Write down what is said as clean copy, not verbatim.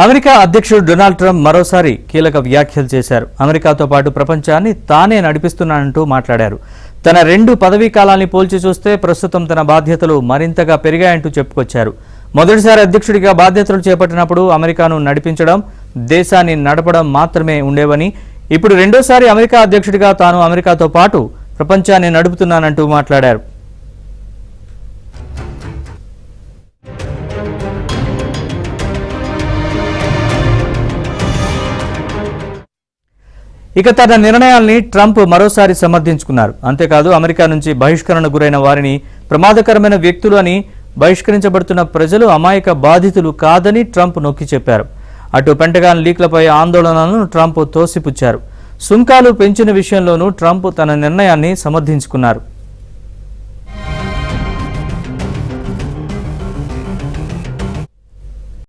America అధ్యక్షుడు Donald Trump మరోసారి కీలక వ్యాఖ్యలు చేశారు. అమెరికాతో పాటు ప్రపంచాన్ని తానే నడిపిస్తున్నానంటూ మాట్లాడారు. తన 2 పదవీ కాలాన్ని పోల్చి చూస్తే ప్రస్తుతం తన బాధ్యతలు మరింతగా పెరిగాయంటూ చెప్పుకొచ్చారు. మొదటిసారి అధ్యక్షుడిగా బాధ్యతలు చేపట్టినప్పుడు అమెరికాను నడిపించడం, దేశాన్ని నడపడం మాత్రమే ఉండేవని, ఇప్పుడు రెండోసారి అమెరికా అధ్యక్షుడిగా తాను అమెరికాతో పాటు ప్రపంచాన్ని నడుపుతున్నానంటూ మాట్లాడారు. ఇక తన నిర్ణయాల్ని ట్రంప్ మరోసారి సమర్థించుకున్నారు. అంతేకాదు అమెరికా నుంచి బహిష్కరణ గురైన వారిని ప్రమాదకరమైన వ్యక్తులు అని, బహిష్కరించబడుతున్న ప్రజలు అమాయక బాధితులు కాదని ట్రంప్ నొక్కి చెప్పారు. అటు పెంటగాన్ లీక్లపై ఆందోళనలను ట్రంప్ తోసిపుచ్చారు. సుంకాలు పెంచిన విషయంలోనూ ట్రంప్ తన నిర్ణయాన్ని సమర్థించుకున్నారు.